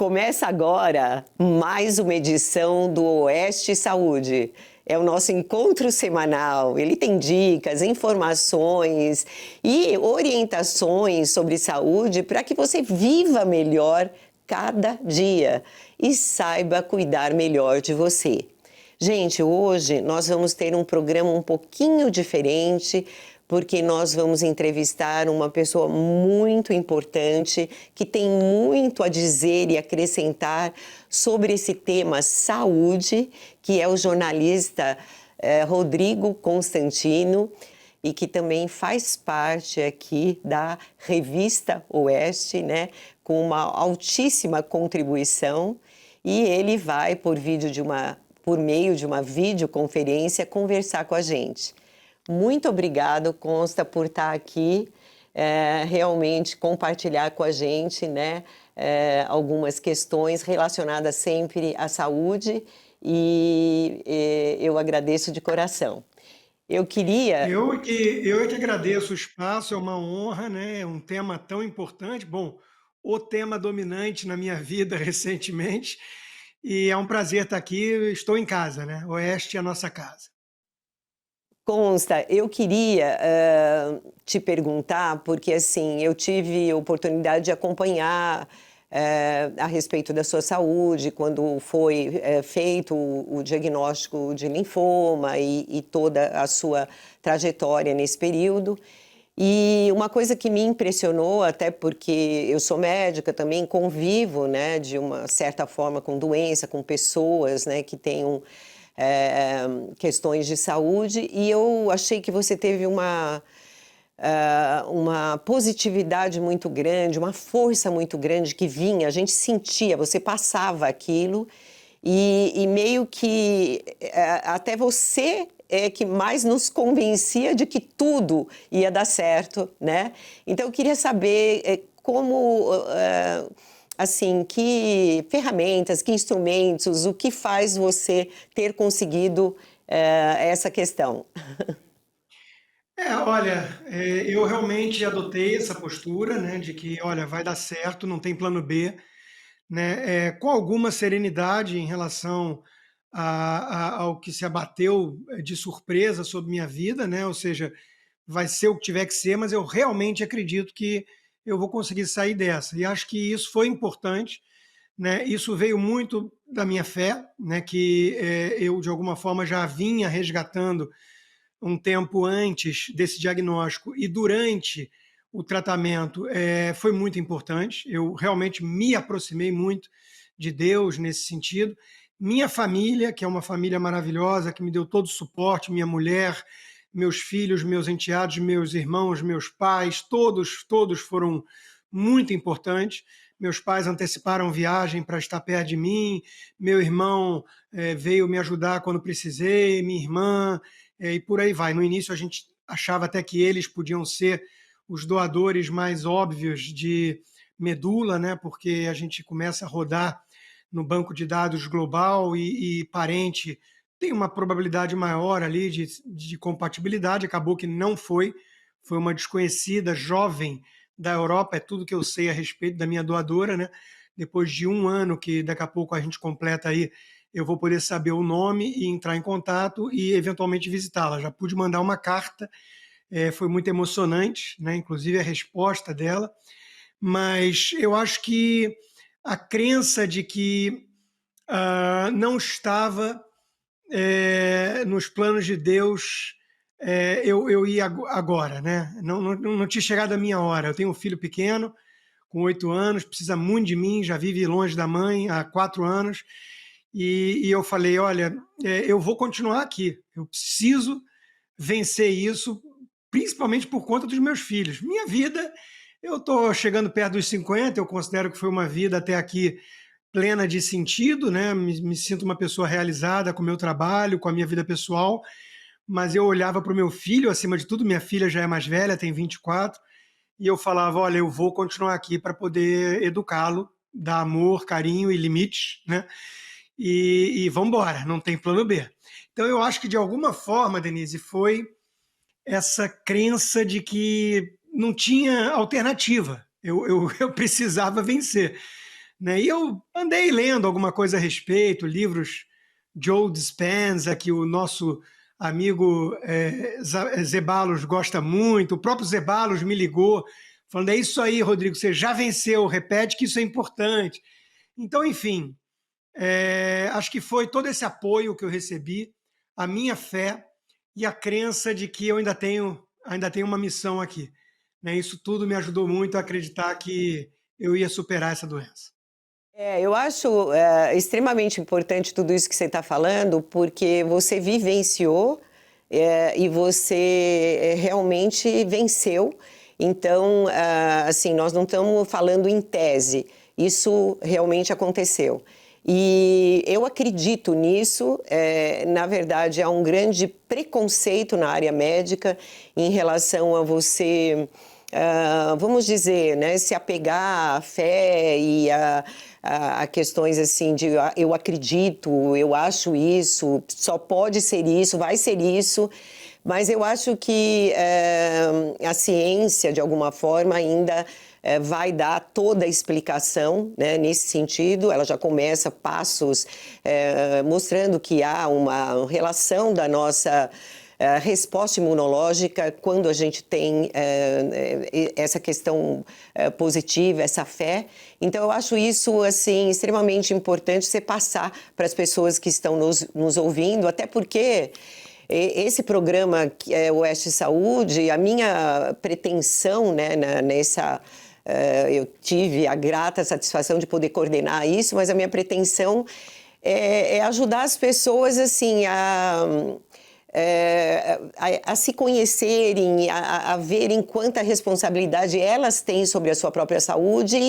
Começa agora mais uma edição do Oeste Saúde. É o nosso encontro semanal. Ele tem dicas, informações e orientações sobre saúde para que você viva melhor cada dia e saiba cuidar melhor de você. Gente, hoje nós vamos ter um programa um pouquinho diferente, porque nós vamos entrevistar uma pessoa muito importante que tem muito a dizer e acrescentar sobre esse tema saúde, que é o jornalista Rodrigo Constantino e que também faz parte aqui da Revista Oeste, né, com uma altíssima contribuição, e ele vai por meio de uma videoconferência conversar com a gente. Muito obrigado, Consta, por estar aqui, realmente compartilhar com a gente, né, algumas questões relacionadas sempre à saúde e eu agradeço de coração. Eu queria... Eu que agradeço o espaço, é uma honra, né? É um tema tão importante. Bom, o tema dominante na minha vida recentemente, e é um prazer estar aqui. Estou em casa, né? Oeste é a nossa casa. Consta, eu queria te perguntar, porque assim, eu tive a oportunidade de acompanhar a respeito da sua saúde, quando foi feito o diagnóstico de linfoma e toda a sua trajetória nesse período. E uma coisa que me impressionou, até porque eu sou médica também, convivo, né, de uma certa forma com doença, com pessoas, né, que tenham questões de saúde, e eu achei que você teve uma positividade muito grande, uma força muito grande que vinha, a gente sentia, você passava aquilo, e meio que até você é que mais nos convencia de que tudo ia dar certo, né? Então eu queria saber como... assim, que ferramentas, que instrumentos, o que faz você ter conseguido essa questão? Olha, eu realmente adotei essa postura, né, de que, olha, vai dar certo, não tem plano B, né, com alguma serenidade em relação ao que se abateu de surpresa sobre minha vida, né, ou seja, vai ser o que tiver que ser, mas eu realmente acredito que eu vou conseguir sair dessa. E acho que isso foi importante, né? Isso veio muito da minha fé, né? Que eu, de alguma forma, já vinha resgatando um tempo antes desse diagnóstico e durante o tratamento foi muito importante. Eu realmente me aproximei muito de Deus nesse sentido. Minha família, que é uma família maravilhosa, que me deu todo o suporte, minha mulher, meus filhos, meus enteados, meus irmãos, meus pais, todos foram muito importantes. Meus pais anteciparam viagem para estar perto de mim, meu irmão veio me ajudar quando precisei, minha irmã, e por aí vai. No início a gente achava até que eles podiam ser os doadores mais óbvios de medula, né? Porque a gente começa a rodar no banco de dados global e parente tem uma probabilidade maior ali de compatibilidade. Acabou que não foi uma desconhecida jovem da Europa, é tudo que eu sei a respeito da minha doadora, né? Depois de um ano, que daqui a pouco a gente completa aí, eu vou poder saber o nome e entrar em contato e eventualmente visitá-la. Já pude mandar uma carta, foi muito emocionante, né? Inclusive a resposta dela, mas eu acho que a crença de que não estava nos planos de Deus, eu ia agora, né? Não tinha chegado a minha hora. Eu tenho um filho pequeno, com 8 anos, precisa muito de mim, já vive longe da mãe há 4 anos, e eu falei, olha, eu vou continuar aqui, eu preciso vencer isso, principalmente por conta dos meus filhos. Minha vida, eu estou chegando perto dos 50, eu considero que foi uma vida até aqui plena de sentido, né? Me sinto uma pessoa realizada com o meu trabalho, com a minha vida pessoal, mas eu olhava para o meu filho, acima de tudo, minha filha já é mais velha, tem 24, e eu falava, olha, eu vou continuar aqui para poder educá-lo, dar amor, carinho e limites, né? E vamos embora, não tem plano B. Então eu acho que de alguma forma, Denise, foi essa crença de que não tinha alternativa, eu precisava vencer. né? E eu andei lendo alguma coisa a respeito, livros Joe Dispenza, que o nosso amigo Zeballos gosta muito, o próprio Zeballos me ligou, falando, é isso aí, Rodrigo, você já venceu, repete que isso é importante. Então, enfim, acho que foi todo esse apoio que eu recebi, a minha fé e a crença de que eu ainda tenho uma missão aqui, né? Isso tudo me ajudou muito a acreditar que eu ia superar essa doença. Eu acho extremamente importante tudo isso que você está falando, porque você vivenciou e você realmente venceu. Então, assim, nós não estamos falando em tese, isso realmente aconteceu. E eu acredito nisso. Na verdade, há um grande preconceito na área médica em relação a você, vamos dizer, né, se apegar à fé e a questões assim de eu acredito, eu acho isso, só pode ser isso, vai ser isso. Mas eu acho que a ciência, de alguma forma, ainda vai dar toda a explicação, né, nesse sentido. Ela já começa passos mostrando que há uma relação da nossa resposta imunológica quando a gente tem essa questão positiva, essa fé. Então, eu acho isso assim extremamente importante você passar para as pessoas que estão nos ouvindo, até porque esse programa que é o Oeste Saúde, a minha pretensão, né, eu tive a grata satisfação de poder coordenar isso, mas a minha pretensão é ajudar as pessoas assim a se conhecerem, a verem quanta responsabilidade elas têm sobre a sua própria saúde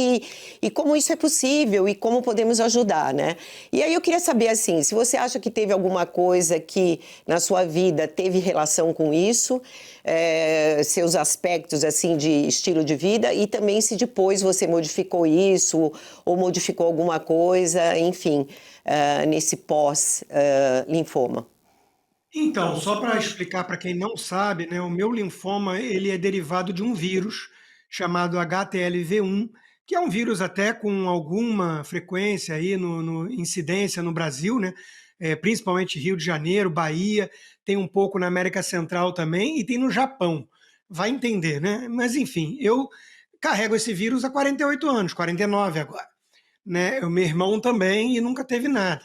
e como isso é possível e como podemos ajudar, né? E aí eu queria saber, assim, se você acha que teve alguma coisa que na sua vida teve relação com isso, seus aspectos, assim, de estilo de vida, e também se depois você modificou isso ou modificou alguma coisa, enfim, nesse pós-linfoma. Então, só para explicar para quem não sabe, né, o meu linfoma ele é derivado de um vírus chamado HTLV1, que é um vírus até com alguma frequência aí no incidência no Brasil, né, principalmente Rio de Janeiro, Bahia, tem um pouco na América Central também e tem no Japão. Vai entender, né? Mas enfim, eu carrego esse vírus há 48 anos, 49 agora, né? O meu irmão também e nunca teve nada.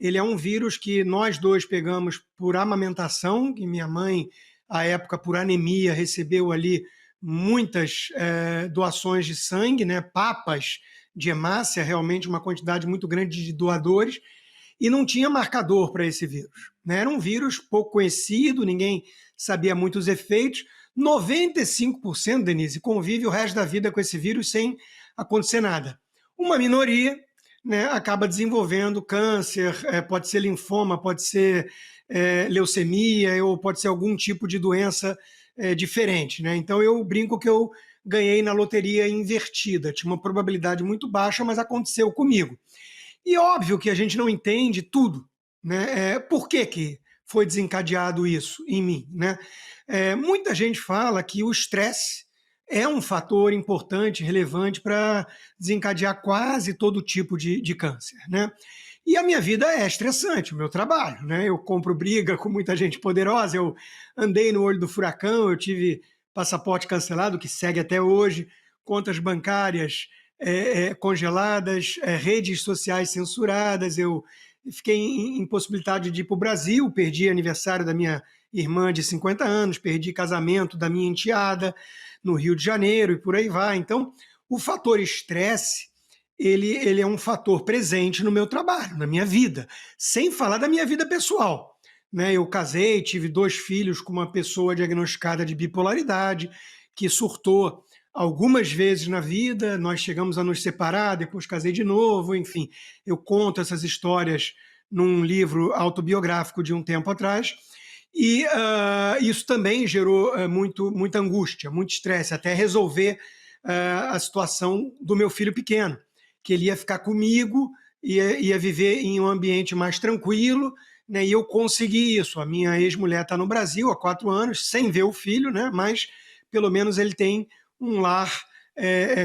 Ele é um vírus que nós dois pegamos por amamentação, e minha mãe, à época, por anemia, recebeu ali muitas doações de sangue, né? Papas de hemácia, realmente uma quantidade muito grande de doadores, e não tinha marcador para esse vírus, né? Era um vírus pouco conhecido, ninguém sabia muito os efeitos. 95%, Denise, convive o resto da vida com esse vírus sem acontecer nada. Uma minoria, né, acaba desenvolvendo câncer, pode ser linfoma, pode ser leucemia ou pode ser algum tipo de doença diferente, né? Então eu brinco que eu ganhei na loteria invertida, tinha uma probabilidade muito baixa, mas aconteceu comigo. E óbvio que a gente não entende tudo, né? Por que foi desencadeado isso em mim, né? Muita gente fala que o estresse é um fator importante, relevante para desencadear quase todo tipo de câncer, né? E a minha vida é estressante, o meu trabalho, né? Eu compro briga com muita gente poderosa, eu andei no olho do furacão, eu tive passaporte cancelado, que segue até hoje, contas bancárias congeladas, redes sociais censuradas, eu fiquei impossibilitado de ir para o Brasil, perdi aniversário da minha irmã de 50 anos, perdi casamento da minha enteada no Rio de Janeiro e por aí vai. Então, o fator estresse, ele é um fator presente no meu trabalho, na minha vida, sem falar da minha vida pessoal, né? Eu casei, tive 2 filhos com uma pessoa diagnosticada de bipolaridade, que surtou algumas vezes na vida, nós chegamos a nos separar, depois casei de novo, enfim, eu conto essas histórias num livro autobiográfico de um tempo atrás, e isso também gerou muita angústia, muito estresse, até resolver a situação do meu filho pequeno, que ele ia ficar comigo, ia viver em um ambiente mais tranquilo, né, e eu consegui isso. A minha ex-mulher está no Brasil há 4 anos, sem ver o filho, né, mas pelo menos ele tem um lar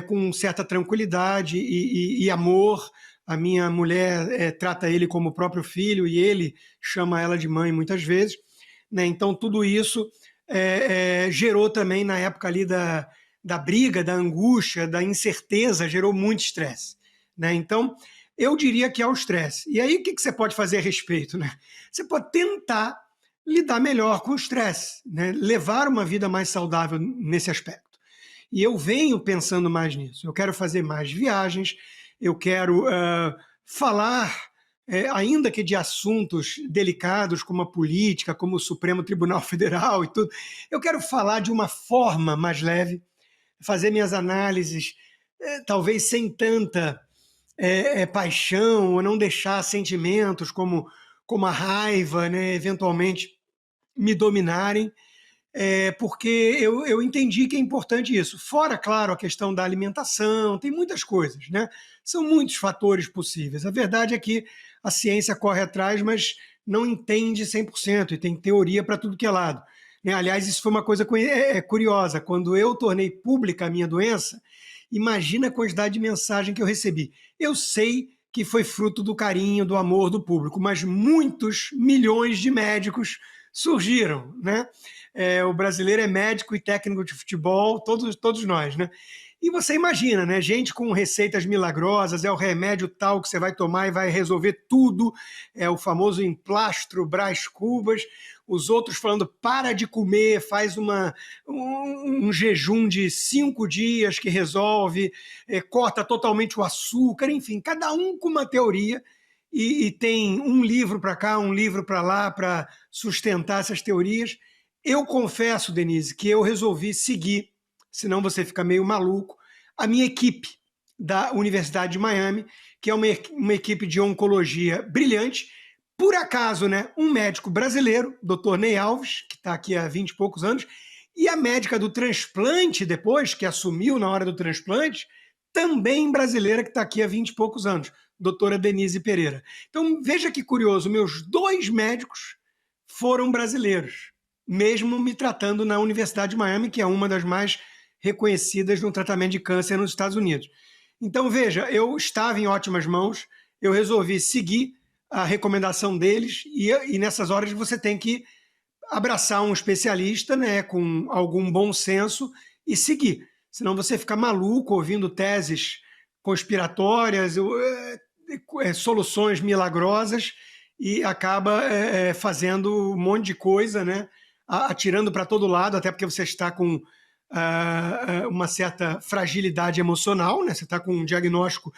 com certa tranquilidade e amor. A minha mulher trata ele como o próprio filho e ele chama ela de mãe muitas vezes, né? Então, tudo isso gerou também, na época ali da briga, da angústia, da incerteza, gerou muito estresse, né? Então, eu diria que é o estresse. E aí, o que você pode fazer a respeito, né? Você pode tentar lidar melhor com o estresse, né? Levar uma vida mais saudável nesse aspecto. E eu venho pensando mais nisso. Eu quero fazer mais viagens, eu quero falar, ainda que de assuntos delicados como a política, como o Supremo Tribunal Federal e tudo. Eu quero falar de uma forma mais leve, fazer minhas análises, talvez sem tanta paixão, ou não deixar sentimentos como a raiva, né, eventualmente me dominarem, porque eu entendi que é importante isso. Fora, claro, a questão da alimentação, tem muitas coisas, né? São muitos fatores possíveis. A verdade é que a ciência corre atrás, mas não entende 100% e tem teoria para tudo que é lado, né? Aliás, isso foi uma coisa curiosa. Quando eu tornei pública a minha doença, imagina a quantidade de mensagem que eu recebi. Eu sei que foi fruto do carinho, do amor do público, mas muitos milhões de médicos surgiram, né? O brasileiro é médico e técnico de futebol, todos nós, né? E você imagina, né? Gente com receitas milagrosas, é o remédio tal que você vai tomar e vai resolver tudo, é o famoso emplastro Brás Cubas, os outros falando para de comer, faz um jejum de 5 dias que resolve, corta totalmente o açúcar, enfim, cada um com uma teoria e tem um livro para cá, um livro para lá para sustentar essas teorias. Eu confesso, Denise, que eu resolvi seguir, senão você fica meio maluco, a minha equipe da Universidade de Miami, que é uma equipe de oncologia brilhante. Por acaso, né, um médico brasileiro, Dr. Ney Alves, que está aqui há 20 e poucos anos, e a médica do transplante depois, que assumiu na hora do transplante, também brasileira, que está aqui há 20 e poucos anos, doutora Denise Pereira. Então, veja que curioso, meus 2 médicos foram brasileiros, mesmo me tratando na Universidade de Miami, que é uma das mais reconhecidas no tratamento de câncer nos Estados Unidos. Então, veja, eu estava em ótimas mãos, eu resolvi seguir a recomendação deles e nessas horas você tem que abraçar um especialista, né, com algum bom senso e seguir. Senão você fica maluco ouvindo teses conspiratórias, soluções milagrosas e acaba fazendo um monte de coisa, né, atirando para todo lado, até porque você está com uma certa fragilidade emocional, né? Você está com um diagnóstico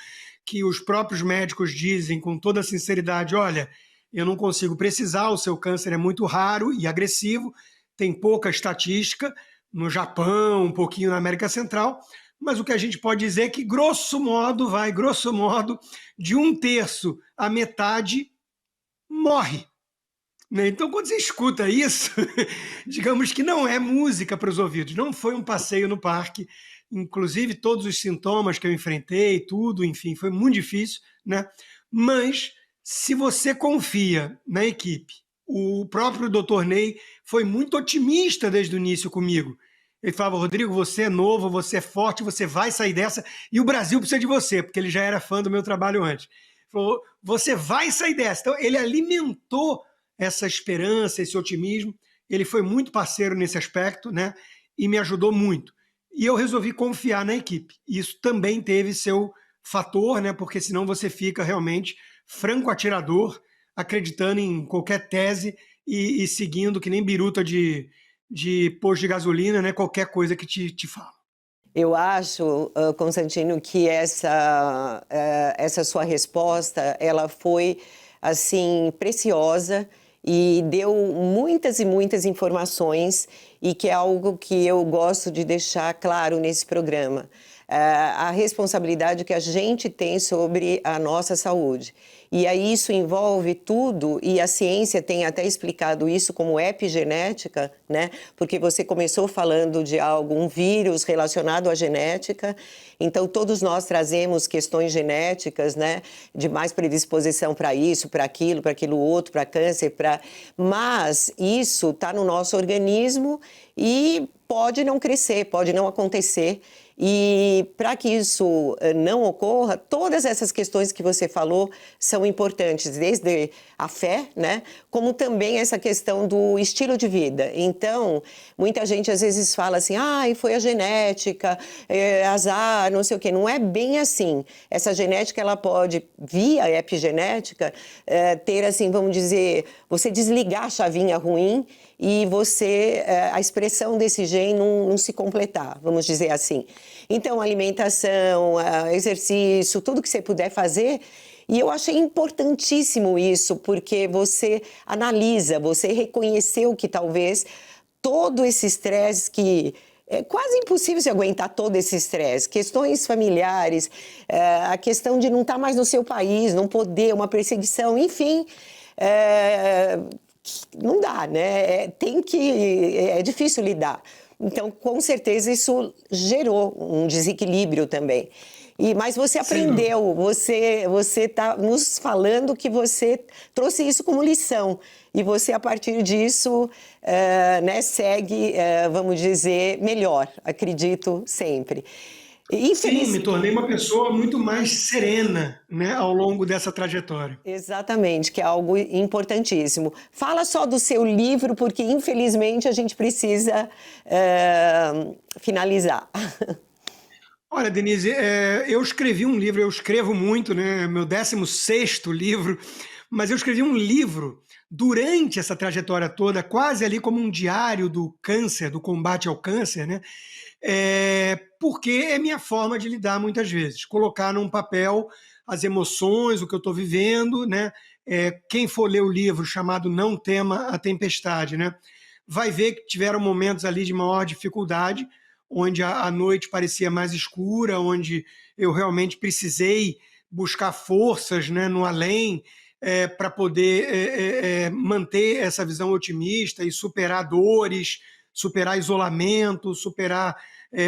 que os próprios médicos dizem com toda sinceridade, olha, eu não consigo precisar, o seu câncer é muito raro e agressivo, tem pouca estatística no Japão, um pouquinho na América Central, mas o que a gente pode dizer é que, grosso modo, de 1/3 a metade morre. Então, quando você escuta isso, digamos que não é música para os ouvidos, não foi um passeio no parque, inclusive todos os sintomas que eu enfrentei, tudo, enfim, foi muito difícil, né? Mas, se você confia na equipe, o próprio Dr. Ney foi muito otimista desde o início comigo. Ele falava, Rodrigo, você é novo, você é forte, você vai sair dessa, e o Brasil precisa de você, porque ele já era fã do meu trabalho antes. Ele falou, você vai sair dessa. Então, ele alimentou essa esperança, esse otimismo. Ele foi muito parceiro nesse aspecto, né? E me ajudou muito. E eu resolvi confiar na equipe. Isso também teve seu fator, né? Porque senão você fica realmente franco atirador, acreditando em qualquer tese e seguindo que nem biruta de posto de gasolina, né? Qualquer coisa que te fala. Eu acho, Constantino, que essa sua resposta, ela foi, assim, preciosa e deu muitas e muitas informações e que é algo que eu gosto de deixar claro nesse programa. A responsabilidade que a gente tem sobre a nossa saúde. E aí isso envolve tudo, e a ciência tem até explicado isso como epigenética, né? Porque você começou falando de algo, um vírus relacionado à genética, então todos nós trazemos questões genéticas, né? De mais predisposição para isso, para aquilo outro, para câncer, mas isso está no nosso organismo e pode não crescer, pode não acontecer. E para que isso não ocorra, todas essas questões que você falou são importantes, desde a fé, né, como também essa questão do estilo de vida. Então, muita gente às vezes fala assim, foi a genética, azar, não sei o quê. Não é bem assim. Essa genética, ela pode, via epigenética, ter assim, vamos dizer, você desligar a chavinha ruim e você, a expressão desse gene não se completar, vamos dizer assim. Então, alimentação, exercício, tudo que você puder fazer. E eu achei importantíssimo isso, porque você analisa, você reconheceu que talvez todo esse estresse que é quase impossível se aguentar todo esse estresse. Questões familiares, a questão de não estar mais no seu país, não poder, uma perseguição, enfim, não dá, né? É difícil lidar. Então, com certeza, isso gerou um desequilíbrio também. Mas você Sem dúvida. aprendeu, você está nos falando que você trouxe isso como lição. E você, a partir disso, né, segue, vamos dizer, melhor, acredito sempre. Sim, me Infeliz... tornei uma pessoa muito mais serena, né, ao longo dessa trajetória. Exatamente, que é algo importantíssimo. Fala só do seu livro, porque infelizmente a gente precisa finalizar. Olha, Denise, eu escrevi um livro, eu escrevo muito, né? Meu 16º livro, mas eu escrevi um livro durante essa trajetória toda, quase ali como um diário do câncer, do combate ao câncer, né? Porque é minha forma de lidar muitas vezes, colocar num papel as emoções, o que eu estou vivendo, né? Quem for ler o livro chamado Não Tema a Tempestade, né? Vai ver que tiveram momentos ali de maior dificuldade, onde a noite parecia mais escura, onde eu realmente precisei buscar forças, né, no além, para poder manter essa visão otimista e superar dores, superar isolamento, superar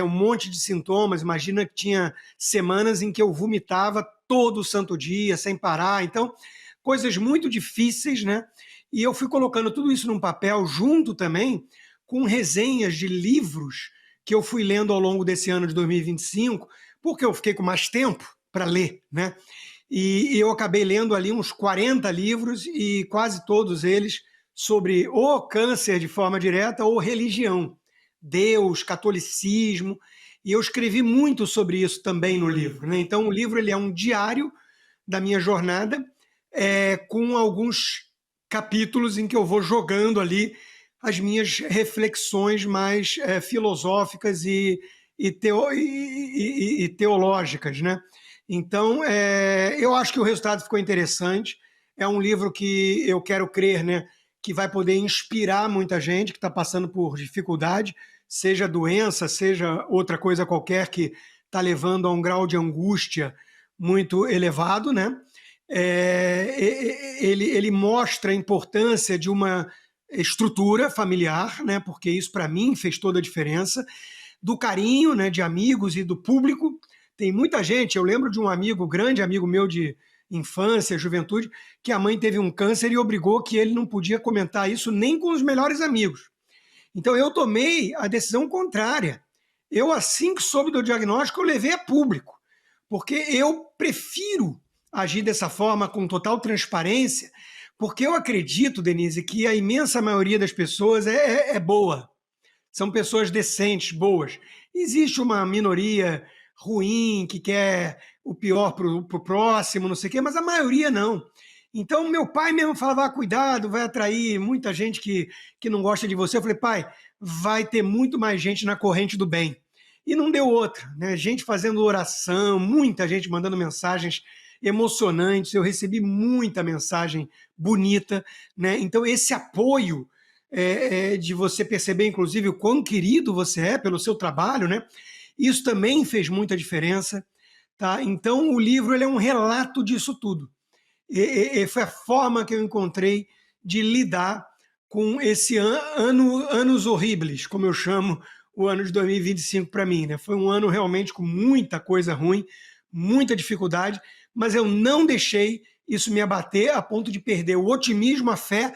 um monte de sintomas. Imagina que tinha semanas em que eu vomitava todo santo dia, sem parar. Então, coisas muito difíceis, né? E eu fui colocando tudo isso num papel, junto também com resenhas de livros que eu fui lendo ao longo desse ano de 2025, porque eu fiquei com mais tempo para ler, né? E eu acabei lendo ali uns 40 livros, e quase todos eles sobre o câncer de forma direta ou religião, Deus, catolicismo, e eu escrevi muito sobre isso também no livro, né? Então o livro ele é um diário da minha jornada, com alguns capítulos em que eu vou jogando ali as minhas reflexões mais filosóficas e teológicas, né? Então, eu acho que o resultado ficou interessante. É um livro que eu quero crer, né, que vai poder inspirar muita gente que está passando por dificuldade, seja doença, seja outra coisa qualquer que está levando a um grau de angústia muito elevado, né? Ele mostra a importância de uma estrutura familiar, né? Porque isso para mim fez toda a diferença, do carinho, né, de amigos e do público. Tem muita gente, eu lembro de um amigo, grande amigo meu de infância, juventude, que a mãe teve um câncer e obrigou que ele não podia comentar isso nem com os melhores amigos. Então eu tomei a decisão contrária. Eu, assim que soube do diagnóstico, eu levei a público, porque eu prefiro agir dessa forma, com total transparência, porque eu acredito, Denise, que a imensa maioria das pessoas é boa. São pessoas decentes, boas. Existe uma minoria ruim que quer o pior para o próximo, não sei o quê, mas a maioria não. Então, meu pai mesmo falava, cuidado, vai atrair muita gente que não gosta de você. Eu falei, pai, vai ter muito mais gente na corrente do bem. E não deu outra, né? Gente fazendo oração, muita gente mandando mensagens emocionantes. Eu recebi muita mensagem bonita, né? Então, esse apoio de você perceber, inclusive, o quão querido você é pelo seu trabalho, né? Isso também fez muita diferença, tá? Então, o livro ele é um relato disso tudo. Foi a forma que eu encontrei de lidar com esse anos horríveis, como eu chamo o ano de 2025 para mim, né? Foi um ano realmente com muita coisa ruim, muita dificuldade, mas eu não deixei isso me abater a ponto de perder o otimismo, a fé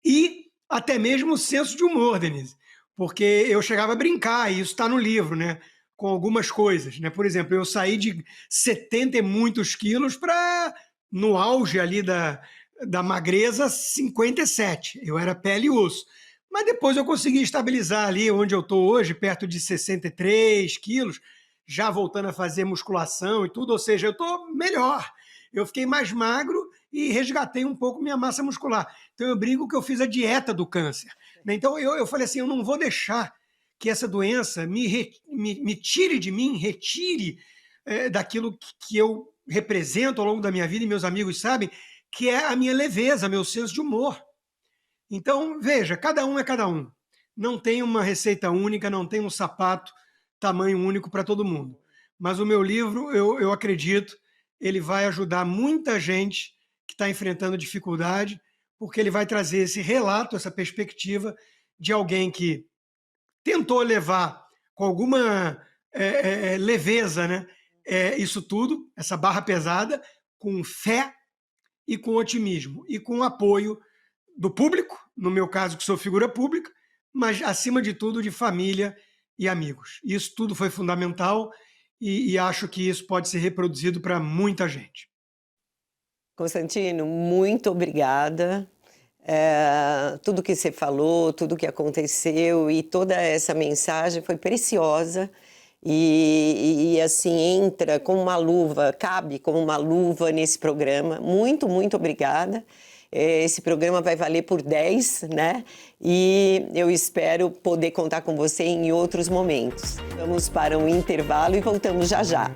e até mesmo o senso de humor, Denise. Porque eu chegava a brincar, e isso está no livro, né? com algumas coisas, né? Por exemplo, eu saí de 70 e muitos quilos para, no auge ali da magreza, 57. Eu era pele e osso. Mas depois eu consegui estabilizar ali onde eu estou hoje, perto de 63 quilos, já voltando a fazer musculação e tudo, ou seja, eu estou melhor. Eu fiquei mais magro e resgatei um pouco minha massa muscular. Então eu brinco que eu fiz a dieta do câncer, né? Então eu falei assim, eu não vou deixar que essa doença me tire de mim, retire daquilo que eu represento ao longo da minha vida, e meus amigos sabem, que é a minha leveza, meu senso de humor. Então, veja, cada um é cada um. Não tem uma receita única, não tem um sapato tamanho único para todo mundo. Mas o meu livro, eu acredito, ele vai ajudar muita gente que está enfrentando dificuldade, porque ele vai trazer esse relato, essa perspectiva de alguém que tentou levar com alguma leveza, né, isso tudo, essa barra pesada, com fé e com otimismo, e com apoio do público, no meu caso que sou figura pública, mas acima de tudo de família e amigos. Isso tudo foi fundamental e acho que isso pode ser reproduzido para muita gente. Constantino, muito obrigada. Tudo que você falou, tudo que aconteceu e toda essa mensagem foi preciosa e assim entra como uma luva, cabe como uma luva nesse programa. Muito, muito obrigada. Esse programa vai valer por 10, né? E eu espero poder contar com você em outros momentos. Vamos para um intervalo e voltamos já já.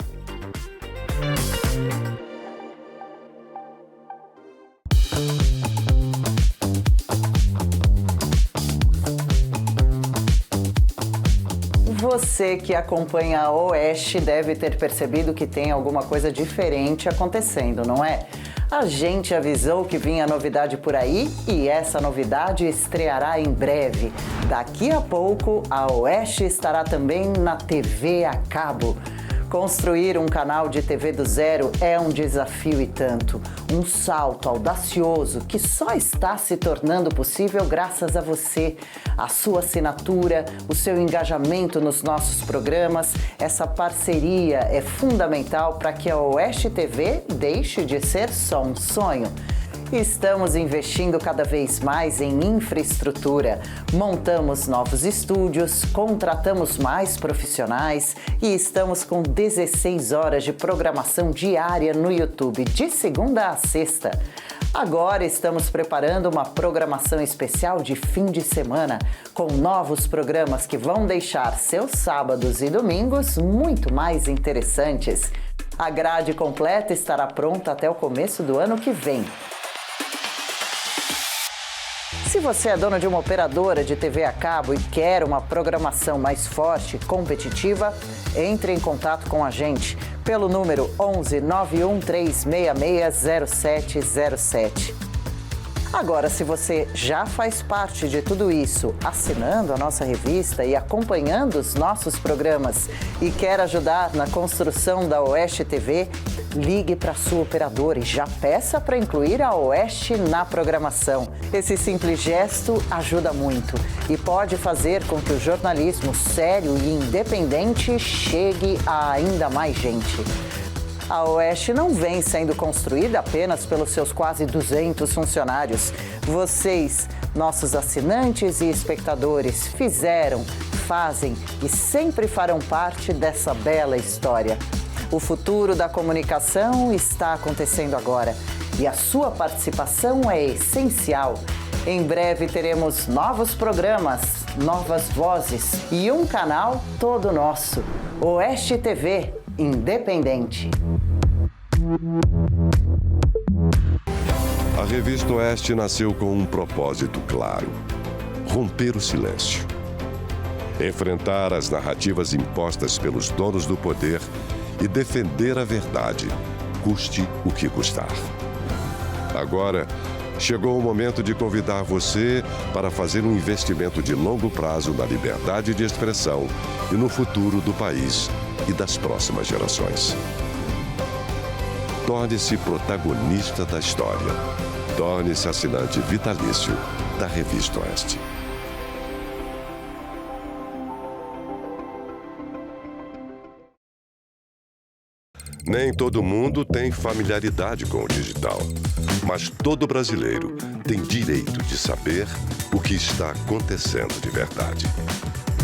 Você que acompanha a Oeste deve ter percebido que tem alguma coisa diferente acontecendo, não é? A gente avisou que vinha novidade por aí e essa novidade estreará em breve. Daqui a pouco, a Oeste estará também na TV a cabo. Construir um canal de TV do zero é um desafio e tanto. Um salto audacioso que só está se tornando possível graças a você, a sua assinatura, o seu engajamento nos nossos programas. Essa parceria é fundamental para que a Oeste TV deixe de ser só um sonho. Estamos investindo cada vez mais em infraestrutura. Montamos novos estúdios, contratamos mais profissionais e estamos com 16 horas de programação diária no YouTube, de segunda a sexta. Agora estamos preparando uma programação especial de fim de semana, com novos programas que vão deixar seus sábados e domingos muito mais interessantes. A grade completa estará pronta até o começo do ano que vem. Se você é dono de uma operadora de TV a cabo e quer uma programação mais forte e competitiva, entre em contato com a gente pelo número 11 91366 0707. Agora, se você já faz parte de tudo isso, assinando a nossa revista e acompanhando os nossos programas e quer ajudar na construção da Oeste TV, ligue para a sua operadora e já peça para incluir a Oeste na programação. Esse simples gesto ajuda muito e pode fazer com que o jornalismo sério e independente chegue a ainda mais gente. A Oeste não vem sendo construída apenas pelos seus quase 200 funcionários. Vocês, nossos assinantes e espectadores, fizeram, fazem e sempre farão parte dessa bela história. O futuro da comunicação está acontecendo agora e a sua participação é essencial. Em breve teremos novos programas, novas vozes e um canal todo nosso. Oeste TV Independente. A revista Oeste nasceu com um propósito claro: romper o silêncio. Enfrentar as narrativas impostas pelos donos do poder e defender a verdade, custe o que custar. Agora, chegou o momento de convidar você para fazer um investimento de longo prazo na liberdade de expressão e no futuro do país e das próximas gerações. Torne-se protagonista da história. Torne-se assinante vitalício da Revista Oeste. Nem todo mundo tem familiaridade com o digital, mas todo brasileiro tem direito de saber o que está acontecendo de verdade.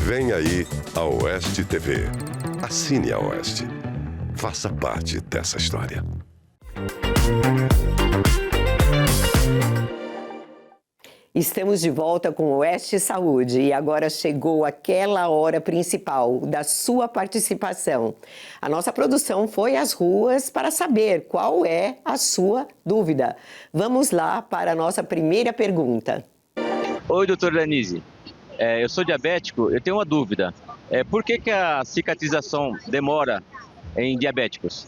Vem aí a Oeste TV. Assine a Oeste. Faça parte dessa história. Estamos de volta com o Oeste Saúde e agora chegou aquela hora principal da sua participação. A nossa produção foi às ruas para saber qual é a sua dúvida. Vamos lá para a nossa primeira pergunta. Oi, doutora Denise. Eu sou diabético, eu tenho uma dúvida. Por que a cicatrização demora em diabéticos?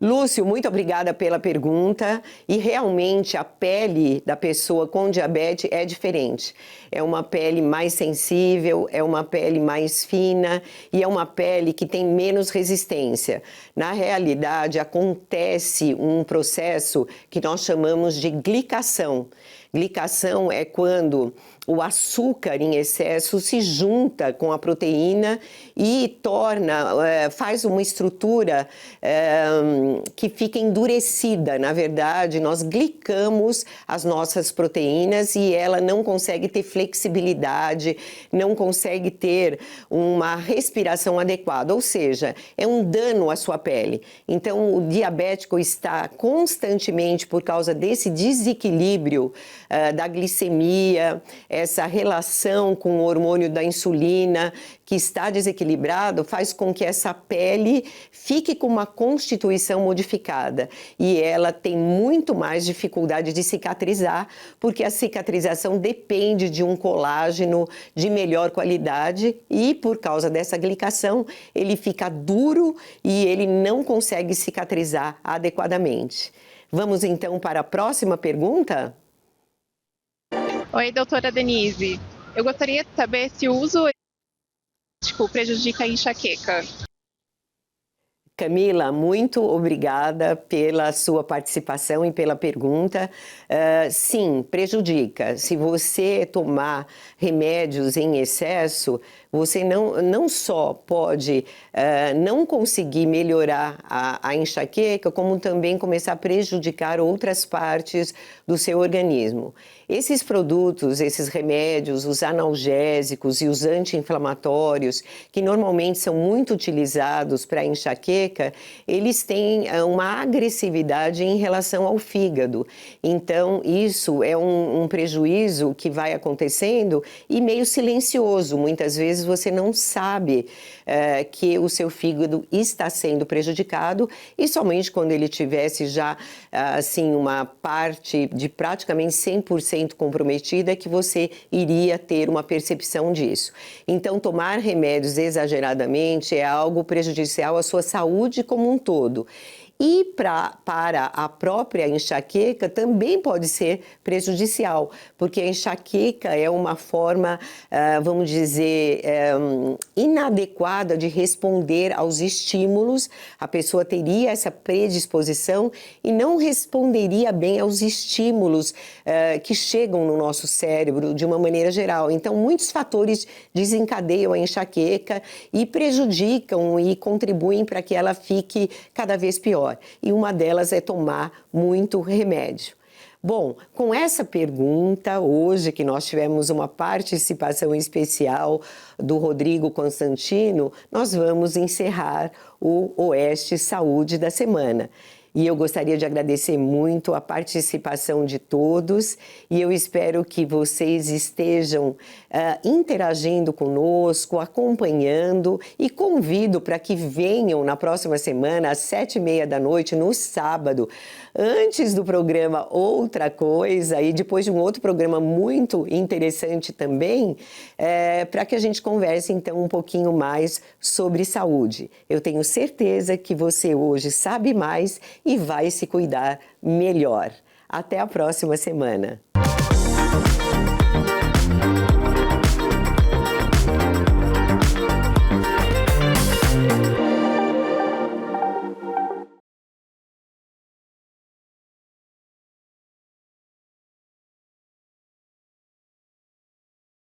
Lúcio, muito obrigada pela pergunta. E realmente a pele da pessoa com diabetes é diferente. É uma pele mais sensível, é uma pele mais fina e é uma pele que tem menos resistência. Na realidade, acontece um processo que nós chamamos de glicação. Glicação é quando o açúcar em excesso se junta com a proteína e faz uma estrutura que fica endurecida. Na verdade, nós glicamos as nossas proteínas e ela não consegue ter flexibilidade, não consegue ter uma respiração adequada, ou seja, é um dano à sua pele. Então, o diabético está constantemente, por causa desse desequilíbrio da glicemia, essa relação com o hormônio da insulina que está desequilibrado, faz com que essa pele fique com uma constituição modificada e ela tem muito mais dificuldade de cicatrizar, porque a cicatrização depende de um colágeno de melhor qualidade e por causa dessa glicação ele fica duro e ele não consegue cicatrizar adequadamente. Vamos então para a próxima pergunta? Oi, doutora Denise. Eu gostaria de saber se o uso prejudica a enxaqueca. Camila, muito obrigada pela sua participação e pela pergunta. Sim, prejudica. Se você tomar remédios em excesso, você não só pode não conseguir melhorar a enxaqueca, como também começar a prejudicar outras partes do seu organismo. Esses produtos, esses remédios, os analgésicos e os anti-inflamatórios, que normalmente são muito utilizados para enxaqueca, eles têm uma agressividade em relação ao fígado. Então, isso é um prejuízo que vai acontecendo e meio silencioso. Muitas vezes você não sabe que o seu fígado está sendo prejudicado e somente quando ele tivesse já, assim, uma parte de praticamente 100% comprometida é que você iria ter uma percepção disso. Então, tomar remédios exageradamente é algo prejudicial à sua saúde como um todo. E para a própria enxaqueca também pode ser prejudicial, porque a enxaqueca é uma forma, vamos dizer, inadequada de responder aos estímulos. A pessoa teria essa predisposição e não responderia bem aos estímulos que chegam no nosso cérebro de uma maneira geral. Então, muitos fatores desencadeiam a enxaqueca e prejudicam e contribuem para que ela fique cada vez pior. E uma delas é tomar muito remédio. Bom, com essa pergunta, hoje que nós tivemos uma participação especial do Rodrigo Constantino, nós vamos encerrar o Oeste Saúde da semana. E eu gostaria de agradecer muito a participação de todos e eu espero que vocês estejam interagindo conosco, acompanhando e convido para que venham na próxima semana às 7h30 da noite, no sábado, antes do programa Outra Coisa e depois de um outro programa muito interessante também, para que a gente converse então um pouquinho mais sobre saúde. Eu tenho certeza que você hoje sabe mais e vai se cuidar melhor. Até a próxima semana.